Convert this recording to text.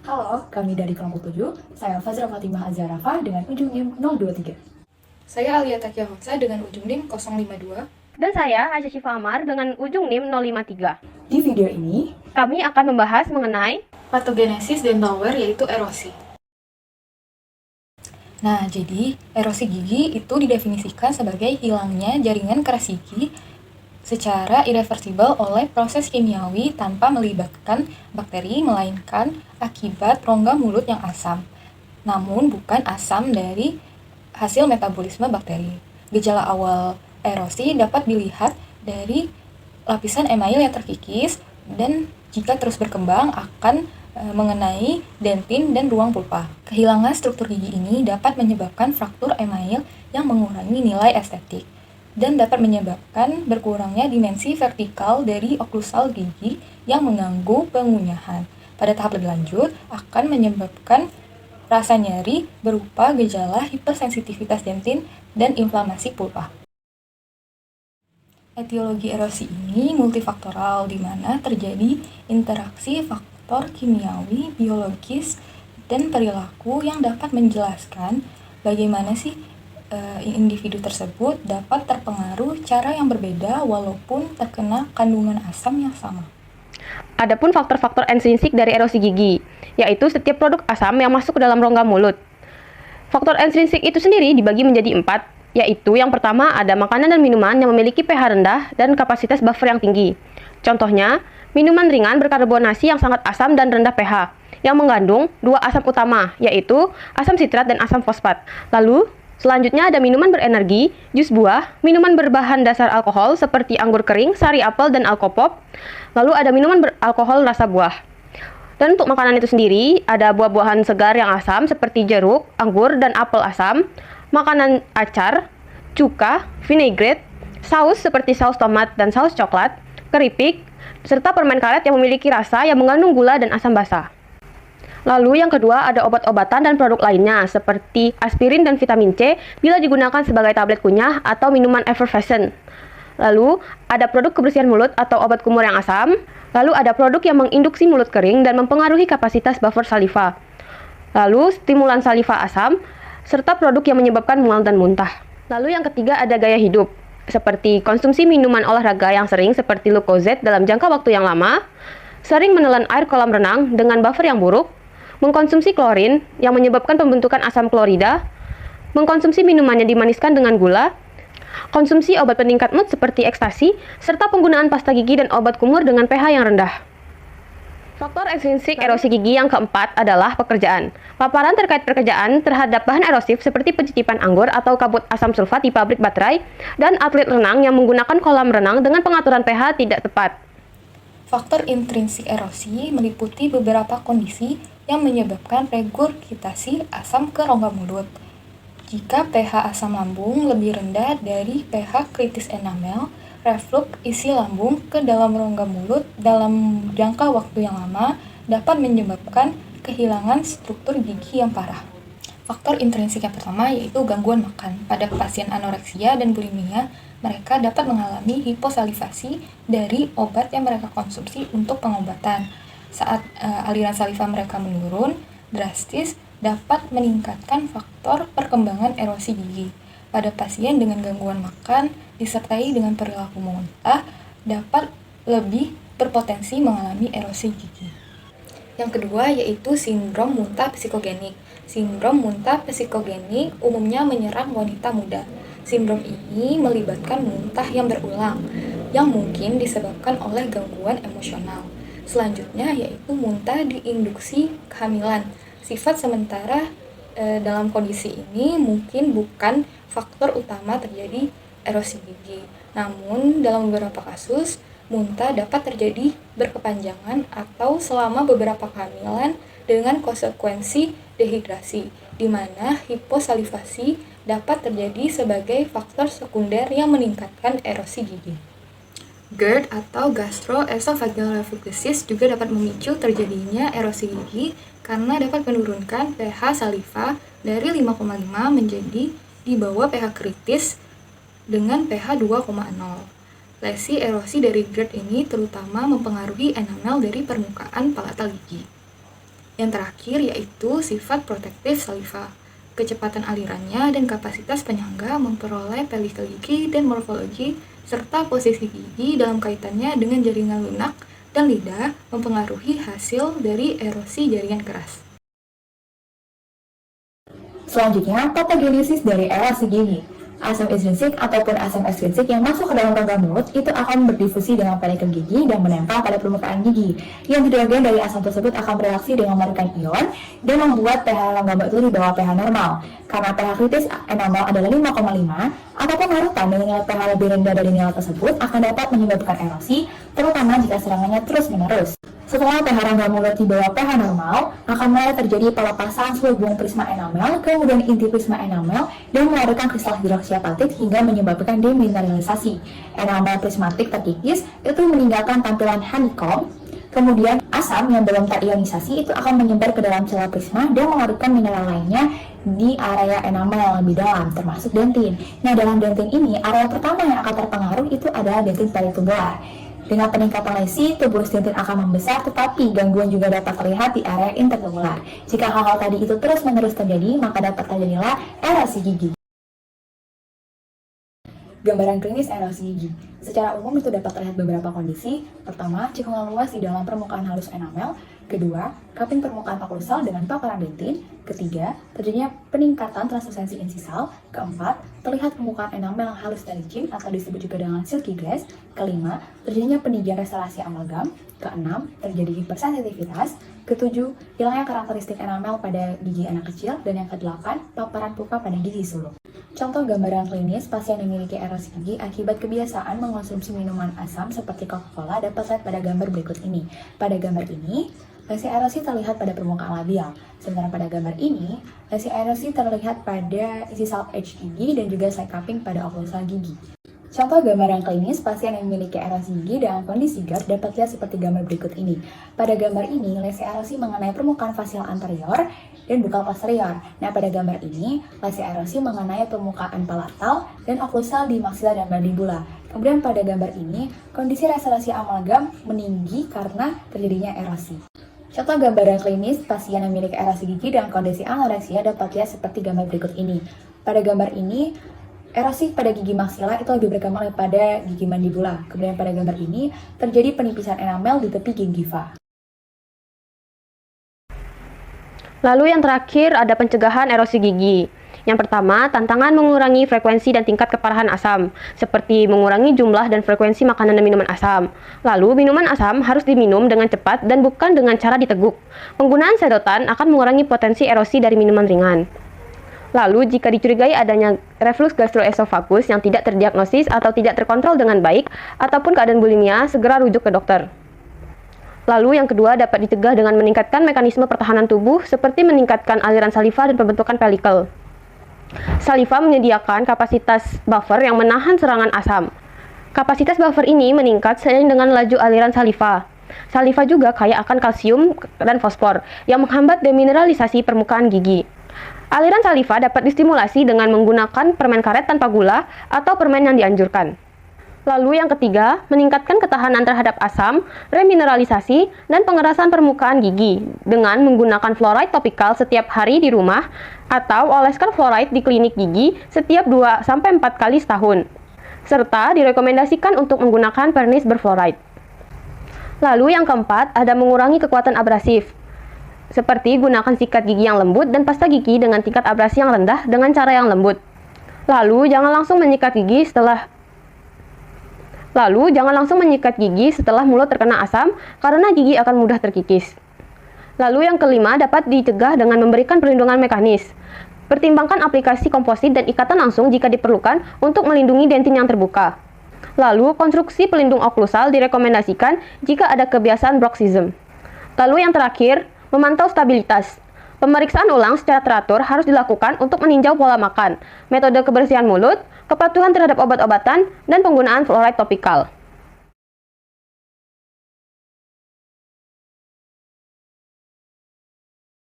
Halo, kami dari kelompok 7. Saya Fazra Fatimah Azharafa dengan ujung NIM 023. Saya Alia Takia Hongsa dengan ujung NIM 052. Dan saya Aisyah Syifa Amar dengan ujung NIM 053. Di video ini, Kami akan membahas mengenai Patogenesis dental wear yaitu erosi. Nah, jadi erosi gigi itu didefinisikan sebagai hilangnya jaringan keras gigi secara irreversibel oleh proses kimiawi tanpa melibatkan bakteri, melainkan akibat rongga mulut yang asam, namun bukan asam dari hasil metabolisme bakteri. Gejala awal erosi dapat dilihat dari lapisan email yang terkikis dan jika terus berkembang akan mengenai dentin dan ruang pulpa. Kehilangan struktur gigi ini dapat menyebabkan fraktur email yang mengurangi nilai estetik dan dapat menyebabkan berkurangnya dimensi vertikal dari oklusal gigi yang mengganggu pengunyahan. Pada tahap lebih lanjut akan menyebabkan rasa nyeri berupa gejala hipersensitivitas dentin dan inflamasi pulpa. Etiologi erosi ini multifaktoral di mana terjadi interaksi faktor kimiawi, biologis, dan perilaku yang dapat menjelaskan bagaimana sih individu tersebut dapat terpengaruh cara yang berbeda walaupun terkena kandungan asam yang sama. adapun faktor-faktor intrinsik dari erosi gigi, yaitu setiap produk asam yang masuk ke dalam rongga mulut. Faktor intrinsik itu sendiri dibagi menjadi 4, yaitu yang pertama ada makanan dan minuman yang memiliki pH rendah dan kapasitas buffer yang tinggi. Contohnya, minuman ringan berkarbonasi yang sangat asam dan rendah pH, yang mengandung 2 asam utama, yaitu asam sitrat dan asam fosfat. Lalu, selanjutnya ada minuman berenergi, jus buah, minuman berbahan dasar alkohol seperti anggur kering, sari apel, dan alkopop. Lalu ada minuman beralkohol rasa buah. Dan untuk makanan itu sendiri, ada buah-buahan segar yang asam seperti jeruk, anggur, dan apel asam, makanan acar, cuka, vinaigrette, saus seperti saus tomat dan saus coklat, keripik, serta permen karet yang memiliki rasa yang mengandung gula dan asam basa. Lalu yang kedua ada obat-obatan dan produk lainnya seperti aspirin dan vitamin C bila digunakan sebagai tablet kunyah atau minuman effervescent. Lalu ada produk kebersihan mulut atau obat kumur yang asam. Lalu ada produk yang menginduksi mulut kering dan mempengaruhi kapasitas buffer saliva. Lalu stimulan saliva asam serta produk yang menyebabkan mual dan muntah. Lalu yang ketiga ada gaya hidup seperti konsumsi minuman olahraga yang sering seperti Lucozade dalam jangka waktu yang lama, sering menelan air kolam renang dengan buffer yang buruk, mengkonsumsi klorin yang menyebabkan pembentukan asam klorida, mengkonsumsi minuman yang dimaniskan dengan gula, konsumsi obat peningkat mood seperti ekstasi, serta penggunaan pasta gigi dan obat kumur dengan pH yang rendah. Faktor intrinsik erosi gigi yang keempat adalah pekerjaan. Paparan terkait pekerjaan terhadap bahan erosif seperti pencicipan anggur atau kabut asam sulfat di pabrik baterai, dan atlet renang yang menggunakan kolam renang dengan pengaturan pH tidak tepat. Faktor intrinsik erosi meliputi beberapa kondisi yang menyebabkan regurgitasi asam ke rongga mulut. Jika pH asam lambung lebih rendah dari pH kritis enamel, reflux isi lambung ke dalam rongga mulut dalam jangka waktu yang lama dapat menyebabkan kehilangan struktur gigi yang parah. Faktor intrinsik yang pertama yaitu gangguan makan. Pada pasien anoreksia dan bulimia, mereka dapat mengalami hiposalivasi dari obat yang mereka konsumsi untuk pengobatan. Saat aliran saliva mereka menurun drastis, dapat meningkatkan faktor perkembangan erosi gigi. Pada pasien dengan gangguan makan disertai dengan perilaku muntah dapat lebih berpotensi mengalami erosi gigi. Yang kedua yaitu sindrom muntah psikogenik. Sindrom muntah psikogenik umumnya menyerang wanita muda. Sindrom ini melibatkan muntah yang berulang, yang mungkin disebabkan oleh gangguan emosional. Selanjutnya yaitu muntah diinduksi kehamilan. Sifat sementara dalam kondisi ini mungkin bukan faktor utama terjadi erosi gigi. Namun dalam beberapa kasus, muntah dapat terjadi berkepanjangan atau selama beberapa kehamilan dengan konsekuensi dehidrasi, di mana hiposalivasi dapat terjadi sebagai faktor sekunder yang meningkatkan erosi gigi. GERD atau gastroesophageal refluxes juga dapat memicu terjadinya erosi gigi karena dapat menurunkan pH saliva dari 5,5 menjadi di bawah pH kritis dengan pH 2,0. Lesi erosi dari GERD ini terutama mempengaruhi enamel dari permukaan palatal gigi. Yang terakhir yaitu sifat protektif saliva. Kecepatan alirannya dan kapasitas penyangga memperoleh pelikel gigi dan morfologi serta posisi gigi dalam kaitannya dengan jaringan lunak dan lidah mempengaruhi hasil dari erosi jaringan keras. Selanjutnya, patogenesis dari erosi gigi. Asam intrinsik ataupun asam ekstrinsik yang masuk ke dalam rongga mulut itu akan berdifusi dengan pelikel gigi dan menempel pada permukaan gigi. Yang hidrogen dari asam tersebut akan bereaksi dengan memberikan ion dan membuat pH rongga mulut itu di bawah pH normal. Karena pH kritis enamel adalah 5,5, apapun larutan dengan nilai pH lebih rendah dari nilai tersebut akan dapat menyebabkan erosi, terutama jika serangannya terus-menerus. Setelah pH rongga mulut di bawah pH normal, akan mulai terjadi pelepasan selubung prisma enamel, kemudian inti prisma enamel, dan melahirkan kristal hidroksiapatit hingga menyebabkan demineralisasi. Enamel prismatik terkikis, itu meninggalkan tampilan honeycomb. Kemudian asam yang belum terionisasi itu akan menyebar ke dalam celah prisma dan melahirkan mineral lainnya di area enamel yang lebih dalam, termasuk dentin. Nah, dalam dentin ini, area pertama yang akan terpengaruh itu adalah dentin peritubular. Dengan peningkatan lesi, tubuh dentin akan membesar, tetapi gangguan juga dapat terlihat di area intertubular. Jika hal-hal tadi itu terus-menerus terjadi, maka dapat terjadilah erosi gigi. Gambaran klinis erosi gigi. Secara umum itu dapat terlihat beberapa kondisi. Pertama, cekungan luas di dalam permukaan halus enamel. Kedua, cupping permukaan oklusal dengan paparan dentin. Ketiga, terjadinya peningkatan translusensi insisal. Keempat, terlihat permukaan enamel yang halus dan licin atau disebut juga dengan silky glass. Kelima, terjadinya peninggian restorasi amalgam. Keenam, terjadi hipersensitivitas. Ketujuh, hilangnya karakteristik enamel pada gigi anak kecil. Dan yang kedelapan, paparan pupa pada gigi suluk. Contoh gambaran klinis pasien yang memiliki erosi gigi akibat kebiasaan mengonsumsi minuman asam seperti Coca-Cola dapat terlihat pada gambar berikut ini. Pada gambar ini, lesi erosi terlihat pada permukaan labial. Sementara pada gambar ini, lesi erosi terlihat pada insisal edge gigi dan juga side cupping pada oklusal gigi. Contoh gambaran klinis pasien yang memiliki erosi gigi dengan kondisi GERD dapat lihat seperti gambar berikut ini. Pada gambar ini, lesi erosi mengenai permukaan fasial anterior dan bukal posterior. Nah, pada gambar ini, lesi erosi mengenai permukaan palatal dan oklusal di maksila dan mandibula. Kemudian pada gambar ini, kondisi restorasi amalgam meninggi karena terjadinya erosi. Contoh gambaran klinis pasien yang memiliki erosi gigi dengan kondisi anoreksia dapat lihat seperti gambar berikut ini. Pada gambar ini, erosi pada gigi maksila itu lebih berkembang daripada gigi mandibula. Kemudian pada gambar ini, terjadi penipisan enamel di tepi gingiva. Lalu yang terakhir ada pencegahan erosi gigi. Yang pertama, tantangan mengurangi frekuensi dan tingkat keparahan asam, seperti mengurangi jumlah dan frekuensi makanan dan minuman asam. Lalu, minuman asam harus diminum dengan cepat dan bukan dengan cara diteguk. Penggunaan sedotan akan mengurangi potensi erosi dari minuman ringan. Lalu, jika dicurigai adanya reflux gastroesofagus yang tidak terdiagnosis atau tidak terkontrol dengan baik, ataupun keadaan bulimia, segera rujuk ke dokter. Lalu yang kedua dapat dicegah dengan meningkatkan mekanisme pertahanan tubuh seperti meningkatkan aliran saliva dan pembentukan pelikel. Saliva menyediakan kapasitas buffer yang menahan serangan asam. Kapasitas buffer ini meningkat seiring dengan laju aliran saliva. Saliva juga kaya akan kalsium dan fosfor yang menghambat demineralisasi permukaan gigi. Aliran saliva dapat distimulasi dengan menggunakan permen karet tanpa gula atau permen yang dianjurkan. Lalu yang ketiga, meningkatkan ketahanan terhadap asam, remineralisasi, dan pengerasan permukaan gigi dengan menggunakan fluoride topikal setiap hari di rumah atau oleskan fluoride di klinik gigi setiap 2-4 kali setahun. Serta direkomendasikan untuk menggunakan vernis berfluoride. Lalu yang keempat, ada mengurangi kekuatan abrasif. Seperti gunakan sikat gigi yang lembut dan pasta gigi dengan tingkat abrasi yang rendah dengan cara yang lembut. Lalu jangan langsung menyikat gigi setelah mulut terkena asam karena gigi akan mudah terkikis. Lalu yang kelima dapat dicegah dengan memberikan perlindungan mekanis. Pertimbangkan aplikasi komposit dan ikatan langsung jika diperlukan untuk melindungi dentin yang terbuka. Lalu konstruksi pelindung oklusal direkomendasikan jika ada kebiasaan bruxism. Lalu yang terakhir, memantau stabilitas. Pemeriksaan ulang secara teratur harus dilakukan untuk meninjau pola makan, metode kebersihan mulut, kepatuhan terhadap obat-obatan, dan penggunaan fluoride topikal.